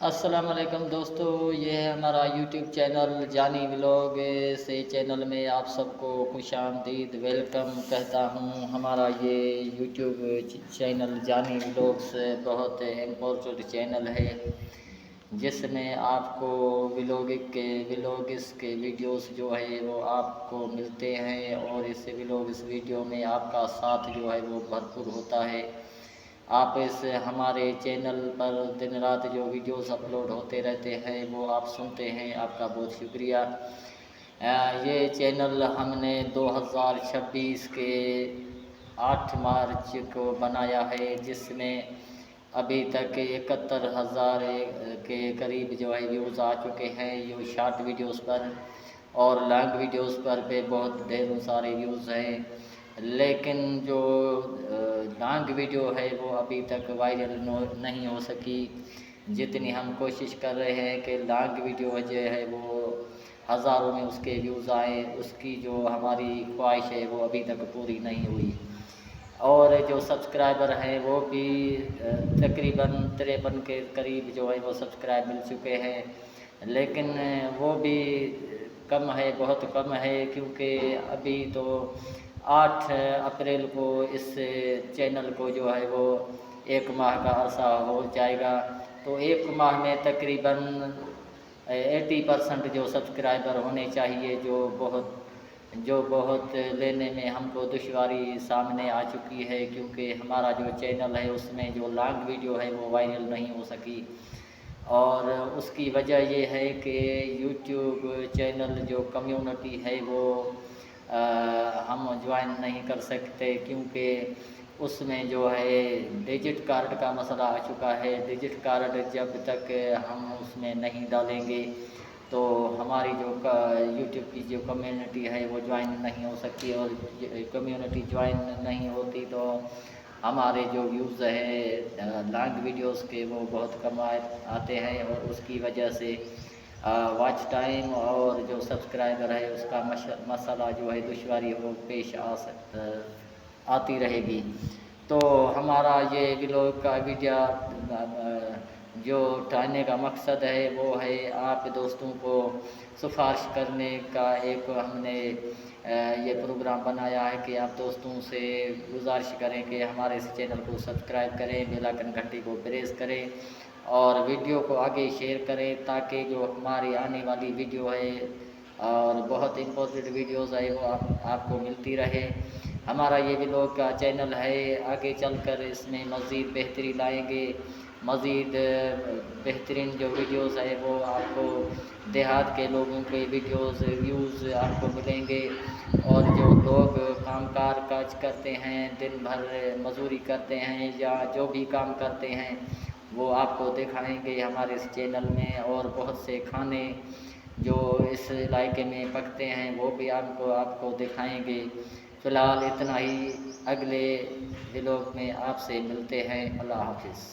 السلام علیکم دوستو، یہ ہے ہمارا یوٹیوب چینل جانی ولاگ سے چینل میں آپ سب کو خوش آمدید ویلکم کہتا ہوں۔ ہمارا یہ یوٹیوب چینل جانی ولاگس بہت امپورٹنٹ چینل ہے، جس میں آپ کو ولاگس کے ویڈیوز جو ہے وہ آپ کو ملتے ہیں، اور اس ولاگس ویڈیو میں آپ کا ساتھ جو ہے وہ بھرپور ہوتا ہے۔ آپ اس ہمارے چینل پر دن رات جو ویڈیوز اپلوڈ ہوتے رہتے ہیں وہ آپ سنتے ہیں، آپ کا بہت شکریہ۔ یہ چینل ہم نے 2026 کے 8 مارچ کو بنایا ہے، جس میں ابھی تک 71,000 کے قریب جو ہے ویوز آ چکے ہیں، یہ شارٹ ویڈیوز پر، اور لانگ ویڈیوز پر بہت ڈھیر سارے ویوز ہیں، لیکن جو لانگ ویڈیو ہے وہ ابھی تک وائرل نہیں ہو سکی۔ جتنی ہم کوشش کر رہے ہیں کہ لانگ ویڈیو جو ہے وہ ہزاروں میں اس کے ویوز آئیں، اس کی جو ہماری خواہش ہے وہ ابھی تک پوری نہیں ہوئی، اور جو سبسکرائبر ہیں وہ بھی تقریباً 53 کے قریب جو ہے وہ سبسکرائب مل چکے ہیں، لیکن وہ بھی کم ہے، بہت کم ہے، کیونکہ ابھی تو 8 اپریل کو اس چینل کو جو ہے وہ 1 ماہ کا عرصہ ہو جائے گا، تو 1 ماہ میں تقریباً 80% جو سبسکرائبر ہونے چاہیے، جو بہت لینے میں ہم کو دشواری سامنے آ چکی ہے، کیونکہ ہمارا جو چینل ہے اس میں جو لانگ ویڈیو ہے وہ وائرل نہیں ہو سکی، اور اس کی وجہ یہ ہے کہ یوٹیوب چینل جو کمیونٹی ہے وہ ہم جوائن نہیں کر سکتے، کیونکہ اس میں جو ہے ڈیجٹ کارڈ کا مسئلہ آ چکا ہے۔ ڈیجٹ کارڈ جب تک ہم اس میں نہیں ڈالیں گے تو ہماری جو یوٹیوب کی جو کمیونٹی ہے وہ جوائن نہیں ہو سکتی، اور کمیونٹی جوائن نہیں ہوتی تو ہمارے جو ویوز ہے لانگ ویڈیوز کے وہ بہت کم آتے ہیں، اور اس کی وجہ سے واچ ٹائم اور جو سبسکرائبر ہے اس کا مسئلہ جو ہے دشواری ہو پیش آتی رہے گی۔ تو ہمارا یہ ولاگ کا ویڈیو جو اٹھانے کا مقصد ہے وہ ہے آپ دوستوں کو سفارش کرنے کا، ایک ہم نے یہ پروگرام بنایا ہے کہ آپ دوستوں سے گزارش کریں کہ ہمارے اس چینل کو سبسکرائب کریں، بیل آئکن گھنٹی کو پریس کریں، اور ویڈیو کو آگے شیئر کریں، تاکہ جو ہماری آنے والی ویڈیو ہے اور بہت امپورٹنٹ ویڈیوز ہے وہ آپ کو ملتی رہے۔ ہمارا یہ ولاگ کا چینل ہے، آگے چل کر اس میں مزید بہتری لائیں گے، مزید بہترین جو ویڈیوز ہے وہ آپ کو دیہات کے لوگوں کے ویوز آپ کو ملیں گے، اور جو لوگ کام کاج کرتے ہیں، دن بھر مزدوری کرتے ہیں یا جو بھی کام کرتے ہیں وہ آپ کو دکھائیں گے ہمارے اس چینل میں، اور بہت سے کھانے جو اس علاقے میں پکتے ہیں وہ بھی آپ کو دکھائیں گے۔ فی الحال اتنا ہی، اگلے ولاگ میں آپ سے ملتے ہیں۔ اللہ حافظ۔